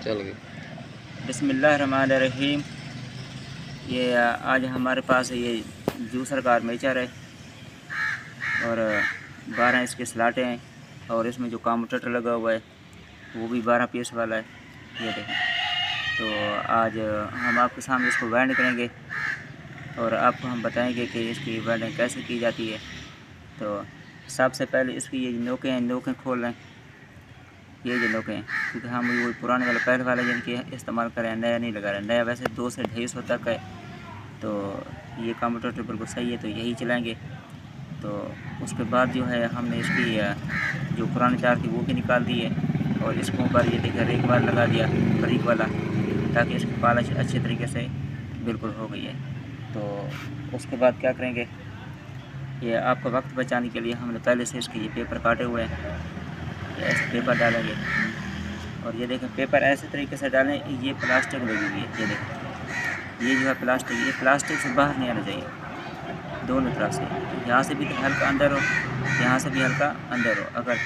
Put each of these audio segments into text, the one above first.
चल गई। बिस्मिल्लाहिर्रहमानिर्रहीम। ये आज हमारे पास ये जूसर का आर्मेचर है और 12 इसके स्लाटें हैं और इसमें जो कम्यूटेटर लगा हुआ है वो भी 12 पीस वाला है। ये देखें। तो आज हम आपके सामने इसको वेल्ड करेंगे और आपको हम बताएंगे कि इसकी वेल्डिंग कैसे की जाती है। तो सबसे पहले इसकी ये नोकें हैं, नोकें खोल लें। ये जो नोकें हैं, क्योंकि हम वो पुराने वाले पहले वाले जिनके इस्तेमाल करें, नया नहीं लगा रहे। नया वैसे 200 से 250 तक है, तो ये कम्यूटेटर बिल्कुल सही है, तो यही चलाएंगे। तो उसके बाद जो है हमने इसकी जो पुरानी तार थी वो भी निकाल दी है और इसको ऊपर ये देखिए रेक वाला लगा दिया, ब्रिक वाला, ताकि इसकी पॉलिश अच्छे तरीके से बिल्कुल हो गई है। तो उसके बाद क्या करेंगे, ये आपका वक्त बचाने के लिए हमने पहले से इसके ये पेपर काटे हुए हैं। ऐसे पेपर डालेंगे और ये देखें पेपर ऐसे तरीके से डालें, ये प्लास्टिक लगी हुई है। ये देखें, ये जो है प्लास्टिक, ये प्लास्टिक से बाहर नहीं आना चाहिए दोनों तरफ से। यहाँ से भी हल्का अंदर हो, यहाँ से भी हल्का अंदर हो। अगर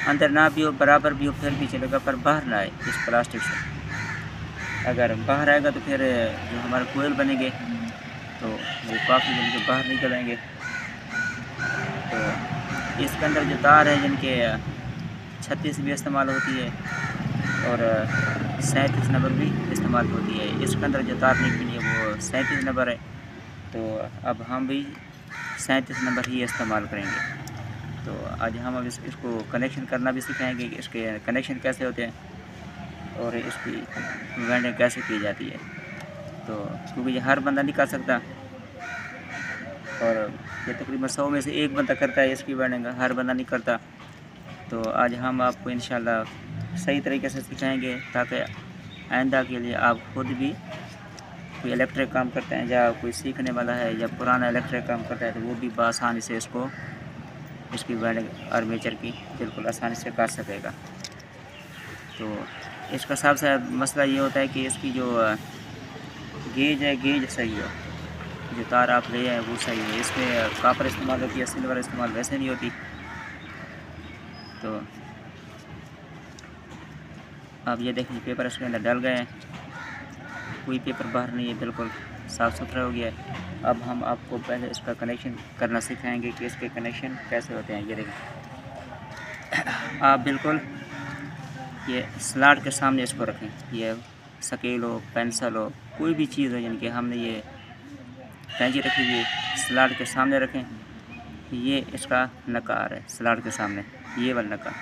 अंदर ना भी हो, बराबर भी हो, फिर भी चलेगा, पर बाहर ना आए इस प्लास्टिक से। अगर बाहर आएगा तो फिर जो हमारे कोयल बनेंगे तो वो काफ़ी दिन के बाहर निकल आएंगे। तो इसके अंदर जो तार है जिनके 36 भी इस्तेमाल होती है और 37 नंबर भी इस्तेमाल होती है। इसके अंदर जो तार निकली है वो 37 नंबर है, तो अब हम भी 37 नंबर ही इस्तेमाल करेंगे। तो आज हम अब इसको कनेक्शन करना भी सिखाएंगे कि इसके कनेक्शन कैसे होते हैं और इसकी वेल्डिंग कैसे की जाती है। तो क्योंकि ये हर बंदा नहीं कर सकता और ये तकरीबन 100 में से एक बंदा करता है इसकी वेल्डिंग, हर बंदा नहीं करता। तो आज हम आपको इंशाल्लाह सही तरीके से सिखाएंगे ताकि आइंदा के लिए आप खुद भी कोई इलेक्ट्रिक काम करते हैं या कोई सीखने वाला है या पुराना इलेक्ट्रिक काम करता है तो वो भी आसानी से इसकी वेल्डिंग आर्मेचर की बिल्कुल आसानी से कर सकेगा। तो इसका सबसे मसला ये होता है कि इसकी जो गेज है, गेज सही हो, जो तार आप ले आए वो सही है। इसमें कापर इस्तेमाल होती है, सिल्वर इस्तेमाल वैसे नहीं होती। तो अब ये देखिए पेपर इसके अंदर डल गए हैं, कोई पेपर बाहर नहीं है, बिल्कुल साफ़ सुथरा हो गया है। अब हम आपको पहले इसका कनेक्शन करना सिखाएंगे कि इसके कनेक्शन कैसे होते हैं। ये देखें, आप बिल्कुल ये स्लाट के सामने इसको रखें। ये स्केल हो, पेंसिल हो, कोई भी चीज़ हो, यानी कि हमने ये कैंची रखी हुई है, स्लाट के सामने रखें। ये इसका नकार है स्लाट के सामने, ये वाला नकार।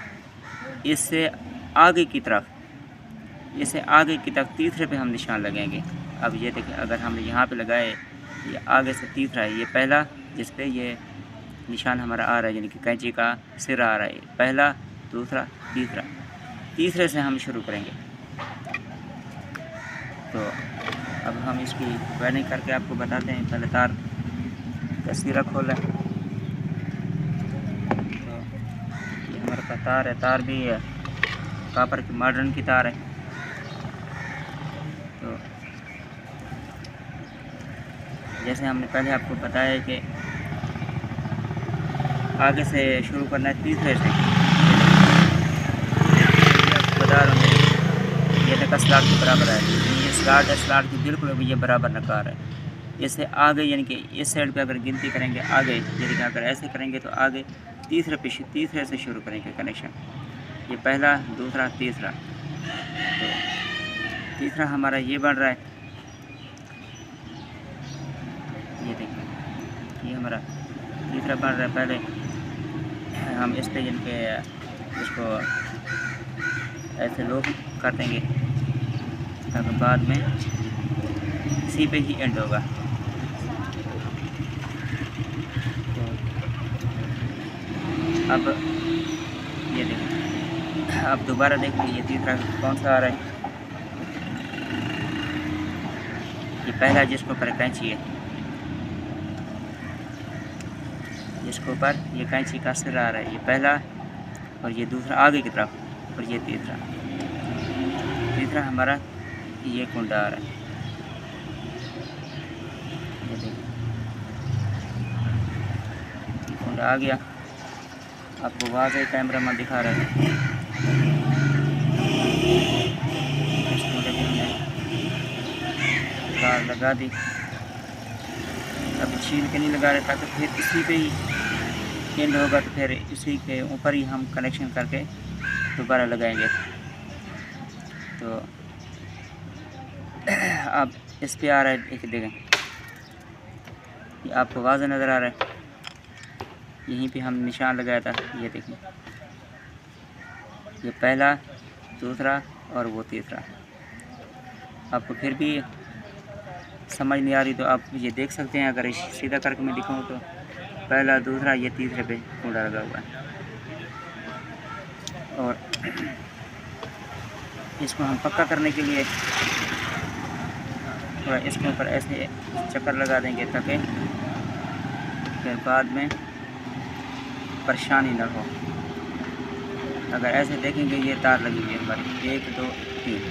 इससे आगे की तरफ, इसे आगे की तरफ तीसरे पे हम निशान लगाएंगे। अब ये देखें, अगर हमने यहाँ पे लगाए, ये आगे से तीसरा है, ये पहला जिस पे ये निशान हमारा आ रहा है, यानी कि कैंची का सिर आ रहा है, पहला, दूसरा, तीसरा। तीसरे से हम शुरू करेंगे। तो अब हम इसकी वेल्डिंग करके आपको बताते हैं। पहले तार का सिरा खोलें। तो ये हमारे पास तार है, तार भी कापर की मॉडर्न की तार है। तो जैसे हमने पहले आपको बताया कि आगे से शुरू करना है, तीसरे से। आपको बता रहा हूँ, ये देखा स्लाट के बराबर है, ये स्लाट है, स्लाट की बिल्कुल अभी ये बराबर नकार है। इससे आगे यानी कि इस साइड पे अगर गिनती करेंगे आगे, यानी कि अगर ऐसे करेंगे तो आगे तीसरे से शुरू करेंगे कनेक्शन। ये पहला, दूसरा, तीसरा। तो तीसरा हमारा ये बन रहा है, ये देखिए, ये हमारा तीसरा बन रहा है। पहले हम इस पे जिनके इसको ऐसे लोग कर देंगे ताकि बाद में इसी पे ही एंड होगा। तो अब ये देखिए, अब दोबारा देखिए, ये तीसरा कौन सा आ रहा है। ये पहला जिसके ऊपर कैंची है, जिसके ऊपर ये कैंची का सिर आ रहा है, ये पहला, और ये दूसरा आगे की तरफ, और ये तीसरा। तीसरा हमारा ये कुंडा आ रहा है, ये देखिए, ये कुंडा आ गया। आपको वाज़ेह कैमरा में दिखा रहा है। लगा दी। अभी छील के नहीं लगा रहे ताकि फिर इसी पे ही एंड होगा, तो फिर इसी के ऊपर ही हम कनेक्शन करके दोबारा लगाएंगे। तो अब इस पे आ रहा है, एक देखें, ये आपको वाज़ेह नज़र आ रहा है, यहीं पे हम निशान लगाया था, ये देखें, ये पहला, दूसरा और वो तीसरा। आपको फिर भी समझ नहीं आ रही तो आप ये देख सकते हैं, अगर सीधा करके मैं दिखाऊं तो पहला, दूसरा, ये तीसरे पे कूड़ा लगा हुआ है। और इसको हम पक्का करने के लिए थोड़ा इसके ऊपर ऐसे चक्कर लगा देंगे ताकि फिर बाद में परेशानी ना हो। अगर ऐसे देखेंगे ये तार लगी हुई है हमारी, 1 2 3,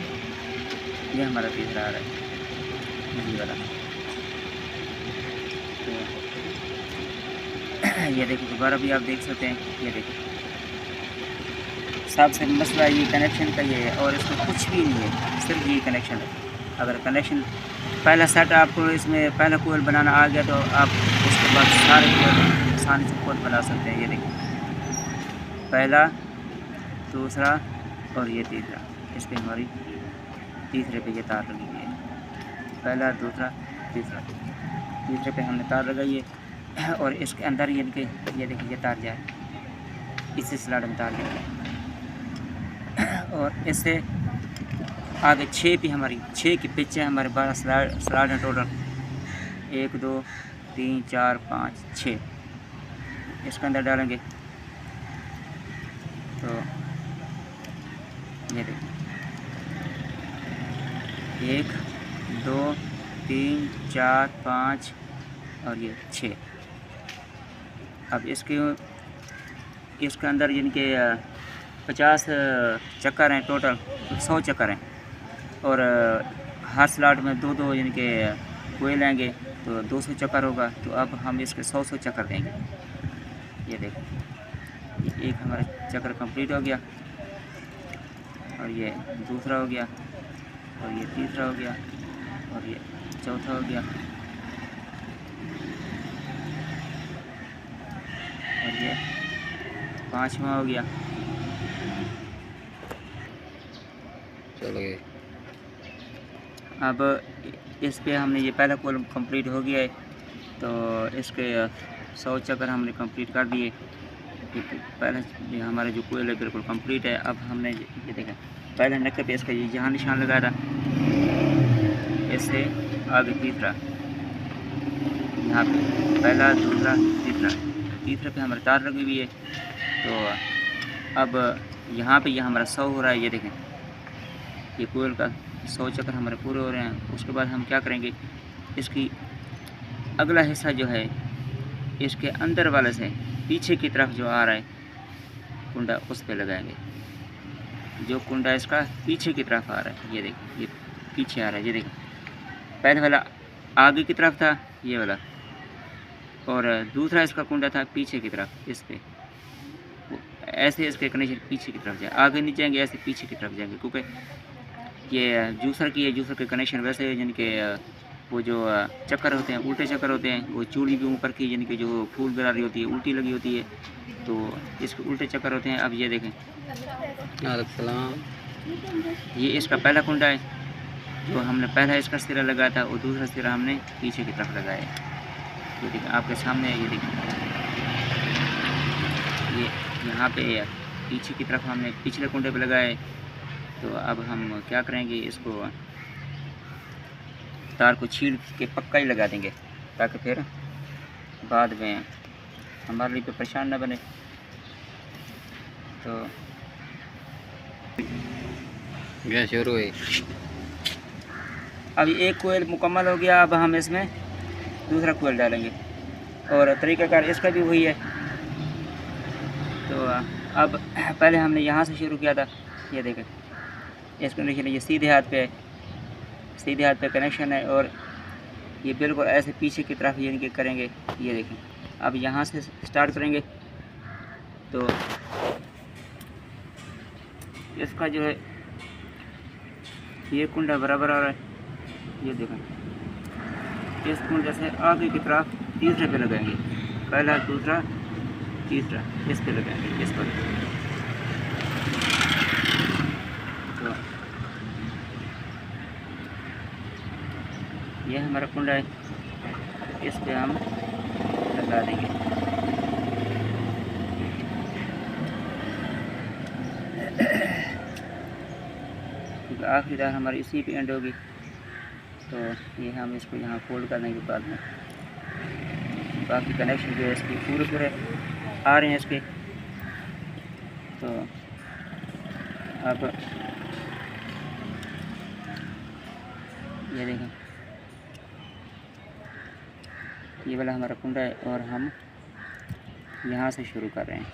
ये हमारा तीसरा आ रहा है, ये वाला। तो ये देखिए, दोबारा भी आप देख सकते हैं, ये देखिए, सबसे मसला ये कनेक्शन का ये है, और इसमें कुछ भी नहीं है, सिर्फ ये कनेक्शन है। अगर कनेक्शन पहला सेट आपको इसमें पहला कोयल बनाना आ गया तो आप उसके बाद सारे कोयल आसानी से खुद बना सकते हैं। ये देखिए, पहला, दूसरा और ये तीसरा, इस पर हमारी तीसरे पे ये तार लगी हुई है, पहला, दूसरा, तीसरा, तीसरे पे हमने तार लगाई है। और इसके अंदर ये देखिए, ये तार जाए, इसी स्लाइड में तार जाए, और इससे आगे 6 भी हमारी 6 की पिच है, हमारे 12 स्लाइड हैं टोटल, 1 2 3 4 5 6 इसके अंदर डालेंगे। तो ये देखिए, 1 2 3 4 5 और ये 6। अब इसके अंदर यानी कि 50 चक्कर हैं टोटल, 100 चक्कर हैं, और हर स्लॉट में 2 यानी कि कोयल लेंगे तो 200 चक्कर होगा। तो अब हम इसके 100 चक्कर देंगे। ये देखो, ये एक हमारा चक्कर कंप्लीट हो गया, और ये दूसरा हो गया, और ये तीसरा हो गया, और ये चौथा हो गया, और ये 5वां हो गया। चलो, अब इस पे हमने ये पहला कॉलम कंप्लीट हो गया है, तो इसके 100 चक्कर हमने कंप्लीट कर दिए। पहला ये हमारा जो कोयल है बिल्कुल कंप्लीट है। अब हमने ये देखा, पहले नक्के पे इसका ये जहाँ निशान लगाया था, इससे आगे तीसरा, यहाँ पे पहला, दूसरा, तीसरे पे हमारी तार लगी हुई है। तो अब यहाँ पे ये हमारा 100 हो रहा है। ये देखें, ये कोयल का 100 चक्कर हमारे पूरे हो रहे हैं। उसके बाद हम क्या करेंगे, इसकी अगला हिस्सा जो है इसके अंदर वाले से पीछे की तरफ जो आ रहा है कुंडा, उस पे लगाएंगे। जो कुंडा इसका पीछे की तरफ आ रहा है, ये देखिए, ये पीछे आ रहा है। ये देखिए, पहले वाला आगे की तरफ था ये वाला, और दूसरा इसका कुंडा था पीछे की तरफ। इस पे ऐसे इसके कनेक्शन पीछे की तरफ जाए, आगे नहीं जाएंगे, ऐसे पीछे की तरफ जाएंगे, क्योंकि ये जूसर के कनेक्शन वैसे यानी कि वो जो चक्कर होते हैं, उल्टे चक्कर होते हैं, वो चूड़ी भी ऊपर की यानी कि जो फूल गरारी होती है उल्टी लगी होती है, तो इसके उल्टे चक्कर होते हैं। अब ये देखें, ये इसका पहला कुंडा है, जो हमने पहला इसका सिरा लगाया था, और दूसरा सिरा हमने पीछे की तरफ लगाया है। ये देखें आपके सामने, ये देखें, ये यहाँ पे पीछे की तरफ हमने पिछले कुंडे पे लगाया है। तो अब हम क्या करेंगे, इसको तार को छील के पक्का ही लगा देंगे, ताकि फिर बाद में हमारे लिए परेशान न बने। तो गया शुरू है। अब एक कोयल मुकम्मल हो गया। अब हम इसमें दूसरा कोयल डालेंगे, और तरीक़ाकार इसका भी वही है। तो अब पहले हमने यहाँ से शुरू किया था। ये देखें, इस कनेक्शन ये सीधे हाथ पे है, सीधे हाथ पे कनेक्शन है, और ये बिल्कुल ऐसे पीछे की तरफ यानी कि करेंगे। ये देखें, अब यहाँ से स्टार्ट करेंगे तो इसका जो है ये कुंडा बराबर आ रहा है। ये देखें, इस कुंडे से आगे की तरफ तीसरे पे लगाएंगे, पहला दूसरा तीसरा इस पे लगाएंगे, इस पर। तो ये हमारा कुंडा है, इस पे हम लगा देंगे। क्योंकि आखिरी तार हमारी इसी पे एंड होगी, तो ये हम इसको यहाँ फोल्ड कर देंगे बाद में। बाकी कनेक्शन जो है इसकी पूरे आ रहे हैं इसके। तो अब ये देखें, ये वाला हमारा कुंडा है और हम यहाँ से शुरू कर रहे हैं।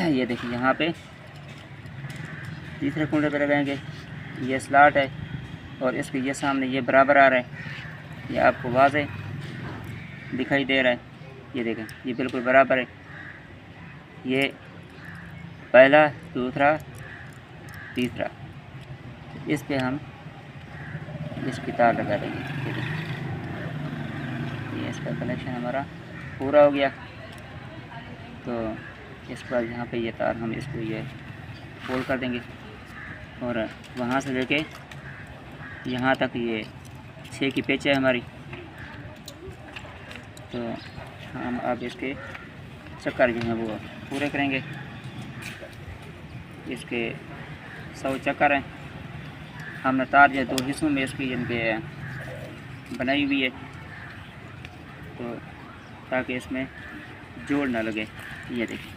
ये देखिए, यहाँ पे तीसरे कुंडे पे लगाएंगे, ये स्लॉट है और इसके ये सामने ये बराबर आ रहा है, ये आपको वाज़े दिखाई दे रहा है। ये देखें, ये बिल्कुल बराबर है, ये पहला दूसरा तीसरा, इस पे हम इसकी तार लगा देंगे। ये देखें, ये इसका कनेक्शन हमारा पूरा हो गया। तो इस पर यहाँ पे ये तार हम इसको ये फोल्ड कर देंगे और वहाँ से लेके यहाँ तक ये 6 की पेच है हमारी। तो हम अब इसके चक्कर जो हैं वो पूरे करेंगे। इसके 100 चक्कर हैं। हमने तार जो 2 हिस्सों में इसकी जिनके बनाई हुई है, तो ताकि इसमें जोड़ ना लगे। ये देखिए,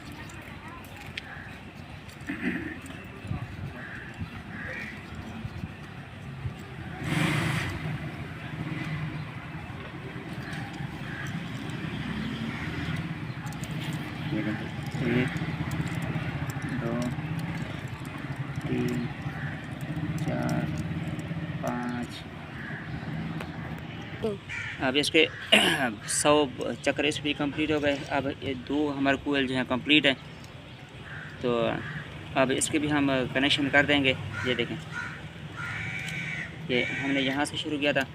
ये देखिए, 1 2 3 4 5। अब इसके 100 चक्कर इस भी कंप्लीट हो गए। अब ये 2 हमारे कोयल जो हैं कंप्लीट हैं, तो अब इसके भी हम कनेक्शन कर देंगे। ये देखें, ये हमने यहाँ से शुरू किया था।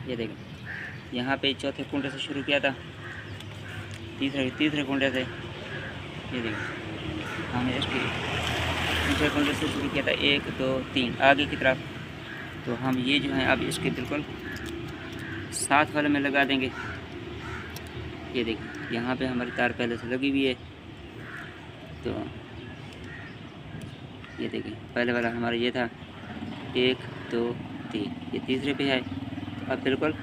ये देखें, यहाँ पे चौथे कुंडे से शुरू किया था, तीसरे कुंडे से। ये देखें, हमने इसके तीसरे कुंडे से शुरू किया था, 1 2 3 आगे की तरफ। तो हम ये जो है अब इसके बिल्कुल साथ वाले में लगा देंगे। ये देखिए, यहाँ पे हमारी तार पहले से लगी हुई है। तो ये देखिए, पहले वाला हमारा ये था 1 2 3, ये तीसरे पे है। अब बिल्कुल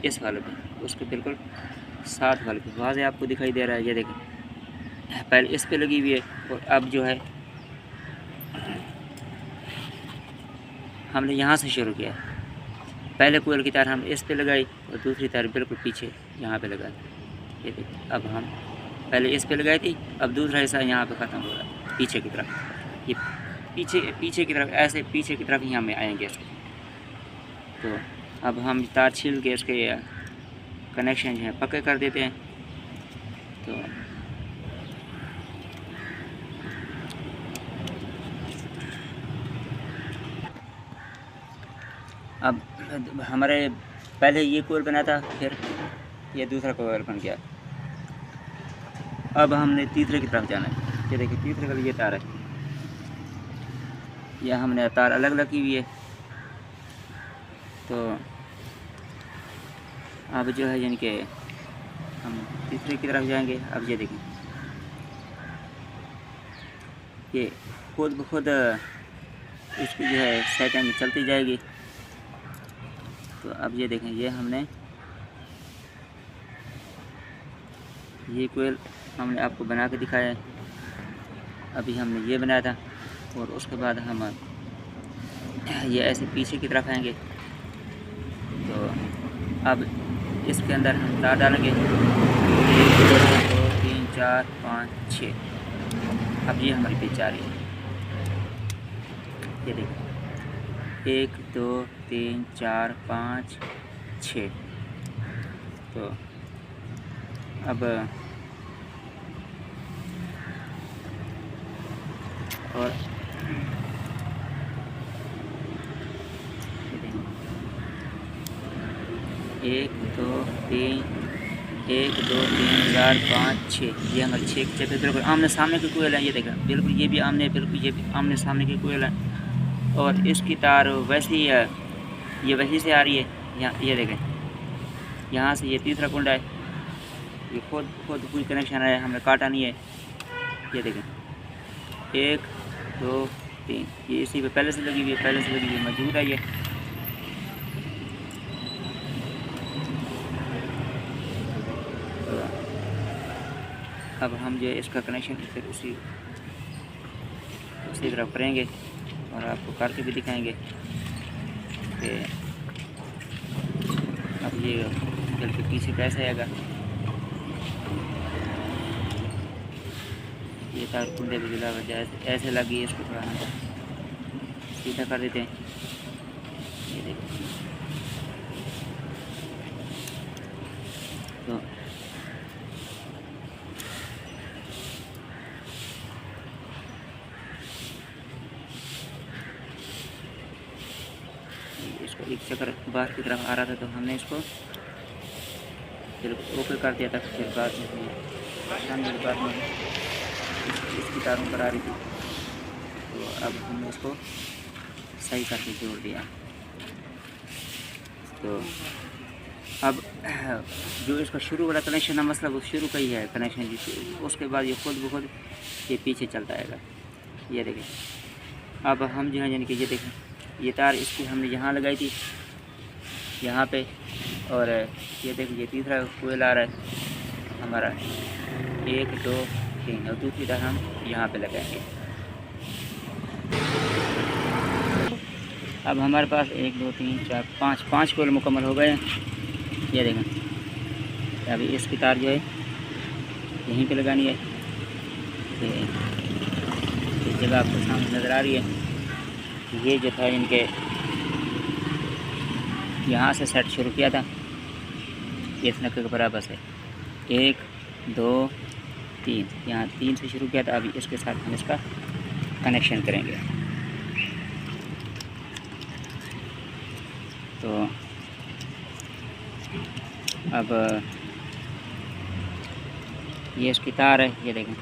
इस वाले पे, उसके बिल्कुल साथ वाले पे वाज़े आपको दिखाई दे रहा है। ये देखिए, पहले इस पे लगी हुई है और अब जो है हमने यहाँ से शुरू किया। पहले कोयल की तार हम इस पे लगाई और दूसरी तार बिल्कुल पीछे यहाँ पे लगा दी। ये देखिए, अब हम पहले इस पे लगाई थी, अब दूसरा हिस्सा यहाँ पे ख़त्म हो रहा है पीछे की तरफ। ये पीछे की तरफ, ऐसे पीछे की तरफ ही हम आएंगे इसके। तो अब हम तार छील के इसके कनेक्शन जो है पक्के कर देते हैं। तो अब हमारे पहले ये कोयल बना था, फिर ये दूसरा कोयल बन गया। अब हमने तीसरे की तरफ जाना है। ये देखिए, तीसरे का ये तार है, यह हमने तार अलग अलग की हुई है। तो अब जो है यानी कि हम तीसरे की तरफ जाएंगे। अब ये देखें, ये खुद ब खुद इसकी जो है सेटिंग चलती जाएगी। तो अब ये देखें, ये हमने ये कोयल हमने आपको बना के दिखाया है। अभी हमने ये बनाया था और उसके बाद हम ये ऐसे पीछे की तरफ आएंगे। तो अब इसके अंदर हम तार डालेंगे, 1 2 3 4 5 6। अब ये हमारी पिच आ रही है। ये देखिए, 1 2 3 4 5 6। तो अब और 1 2 3 1 2 3 4 5 6, ये हमारे 6 के चक्कर बिल्कुल आमने सामने की कोयल है। ये देखा बिल्कुल, ये भी आमने, बिल्कुल ये भी आमने सामने की कोयल है। और इसकी तार वैसे ही है, ये वहीं से आ रही है। यहाँ ये देखें, यहाँ से ये तीसरा कुंडा है, ये खुद कोई कनेक्शन है, हमने काटा नहीं है। ये देखें 1 2 3, ये इसी पे पहले से लगी हुई है, पहले से लगी हुई मौजूद है। ये अब हम जो है इसका कनेक्शन फिर उसी तरफ करेंगे और आपको करके भी दिखाएंगे कि अब ये बिल्कुल पीछे कैसे आएगा। ये तार कुंडे भी जुड़ा हुआ है, ऐसे लगी है, इसको थोड़ा हम सीधा कर देते हैं। ये देखिए, तो इसको एक चक्कर बाहर की तरफ आ रहा था, तो हमने इसको फिर ओके कर दिया था। फिर बाद में इसकी तारों पर आ रही थी, तो अब हमने इसको सही करके जोड़ दिया। तो अब जो इसका शुरू वाला कनेक्शन है, मसला वो शुरू का ही है कनेक्शन, उसके बाद ये खुद ब खुद ये पीछे चलता आएगा। ये देखें, अब हम जो है यानी कि ये देखें, ये तार इसकी हमने यहाँ लगाई थी, यहाँ पे, और ये देखिए ये तीसरा कोयल आ रहा है हमारा, 1 2 3, और दूसरी तार हम यहाँ पे लगाएंगे। अब हमारे पास 1 2 3 4 5 कोयल मुकम्मल हो गए हैं। ये देखें, अभी इसकी तार जो है यहीं पे लगानी है। ये जगह आपको सामने नज़र आ रही है। ये जो था इनके यहाँ से सेट शुरू किया था, ये इस नक्के के बराबर से 1 2 3, यहाँ 3 से शुरू किया था। अभी इसके साथ हम इसका कनेक्शन करेंगे। तो अब ये इसकी तार है, ये देखें,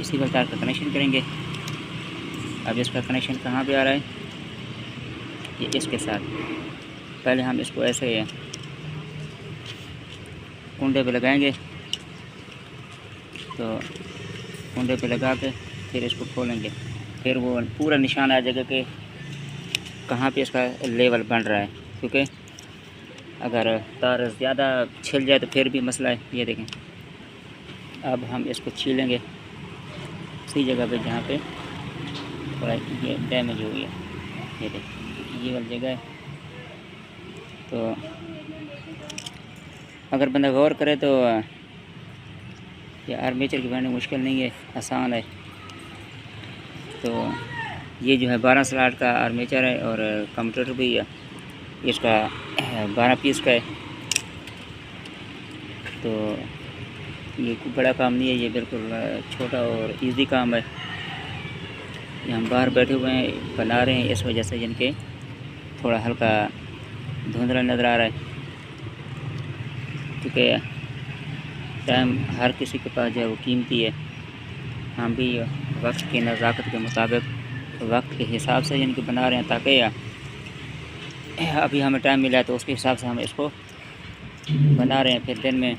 इसी पर तार का कनेक्शन करेंगे। अब इसका कनेक्शन कहाँ पे आ रहा है, ये इसके साथ। पहले हम इसको ऐसे कुंडे पे लगाएंगे, तो कुंडे पे लगा के फिर इसको खोलेंगे, फिर वो पूरा निशान आ जाएगा कि कहाँ पे इसका लेवल बन रहा है। क्योंकि अगर तार ज़्यादा छिल जाए तो फिर भी मसला है। ये देखें, अब हम इसको छीलेंगे उसी जगह पे जहाँ पे थोड़ा ये डैमेज हो गया। ये देखें, ये वाली जगह है। तो अगर बंदा गौर करे तो ये आर्मेचर की बनानी मुश्किल नहीं है, आसान है। तो ये जो है 12 स्लॉट का आर्मेचर है, और कम्यूटेटर भी है इसका 12 पीस का है। तो ये कोई बड़ा काम नहीं है, ये बिल्कुल छोटा और इजी काम है। ये हम बाहर बैठे हुए हैं, बना रहे हैं, इस वजह से जिनके थोड़ा हल्का धुंधला नज़र आ रहा है। क्योंकि टाइम हर किसी के पास जो है वो कीमती है। हम भी वक्त की नज़ाकत के मुताबिक वक्त के हिसाब से जिनके बना रहे हैं, ताकि अभी हमें टाइम मिला है तो उसके हिसाब से हम इसको बना रहे हैं। फिर दिन में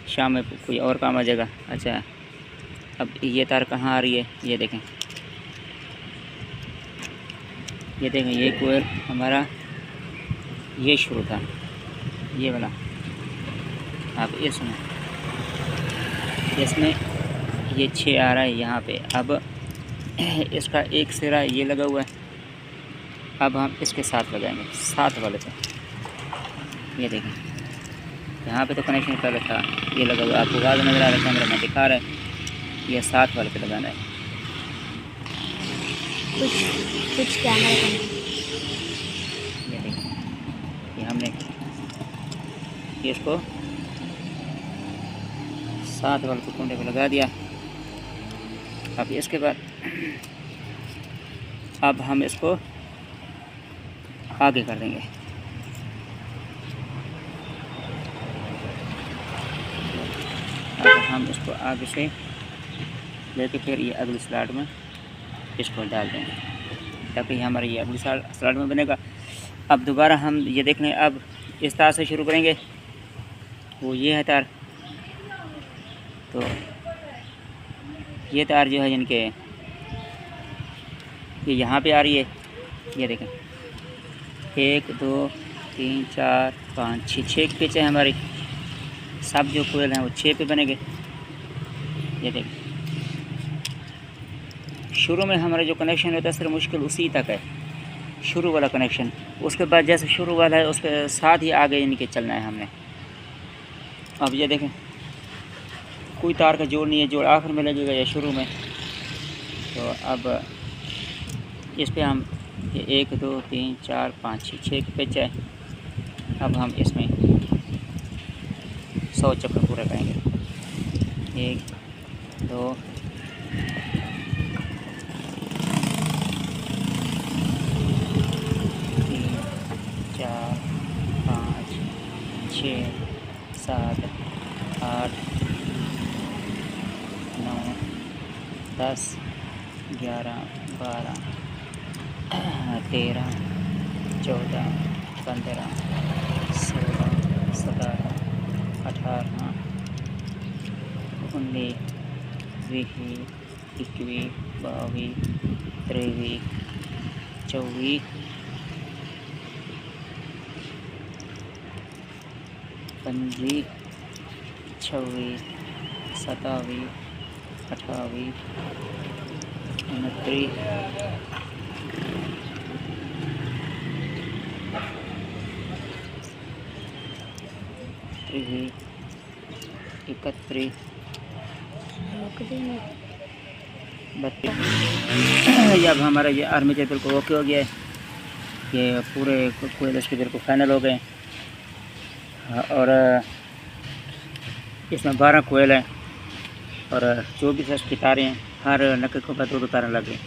शाम में कोई और काम आ जाएगा। अच्छा, अब ये तार कहाँ आ रही है, ये देखें, ये देखें, ये कोयल हमारा ये शुरू था, ये वाला। अब इसमें ये 6 आ रहा है यहाँ पे। अब इसका एक सिरा ये लगा हुआ है, अब हम इसके साथ लगाएंगे, साथ वाले पे। ये देखें, यहाँ पे तो कनेक्शन पहले था, ये लगा हुआ, आपको वाज़ नज़र आ रहा है, कैमरा में दिखा रहा है। ये साथ वाले पे लगाना है। कुछ कैमरा, ये देखें, ये हमने इसको साथ वाले को कुंडे पे लगा दिया। अब इसके बाद अब हम इसको आगे कर देंगे। अब हम इसको आगे से लेके फिर ये अगली स्लाट में इसको डाल देंगे, ताकि हमारा ये अगली स्लाट में बनेगा। अब दोबारा हम ये देख लें, अब इस तार से शुरू करेंगे। वो ये है तार, तो ये तार जो है जिनके ये यहाँ पे आ रही है, ये देखें 1 2 3 4 5 6 पिच है हमारी। सब जो कोयल हैं वो 6 पे बनेंगे। ये देखें, शुरू में हमारा जो कनेक्शन होता है सिर्फ मुश्किल उसी तक है, शुरू वाला कनेक्शन। उसके बाद जैसे शुरू वाला है उसके साथ ही आगे इनके चलना है हमने। अब ये देखें, कोई तार का जोड़ नहीं है, जोड़ आखिर में लगेगा या शुरू में। तो अब इस पे हम 1 2 3 4 5 6 पिच है। अब हम इसमें 100 चक्कर पूरा करेंगे। 1 2 3 4 5 6 7 8 9 10 11 12 13 14 15 16 17 18 19 20 21 22 23 24 25 26 27 28 29 31 32। जब हमारा ये आर्मेचर बिल्कुल ओके हो गया है, ये पूरे कोयल इसके बिल्कुल फाइनल हो गए। और इसमें 12 कोयल हैं और 24 इसकी तारें हैं। हर नक्के के ऊपर 2 तारें लग गई,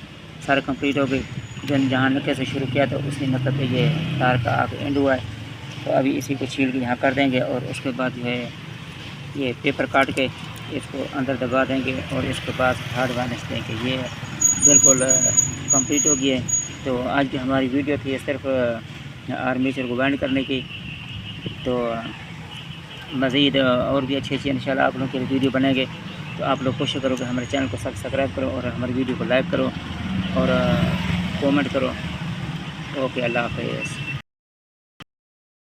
सारे कंप्लीट हो गई। जहाँ नक्के से शुरू किया था उसी नक्के पे ये तार का आगे एंड हुआ है। तो अभी इसी को छील के यहाँ कर देंगे और उसके बाद जो है ये पेपर काट के इसको अंदर दबा देंगे और इसके बाद हार्ड वार्निश देंगे। ये बिल्कुल कंप्लीट हो गया है। तो आज की हमारी वीडियो थी सिर्फ आर्मेचर को बाइंड करने की। तो मज़ीद और भी अच्छी इंशाल्लाह आप लोगों के लिए वीडियो बनेंगे। तो आप लोग कोशिश करो कि हमारे चैनल को सब्सक्राइब करो और हमारी वीडियो को लाइक करो और कमेंट करो। ओके, अल्लाह हाफ़िज़।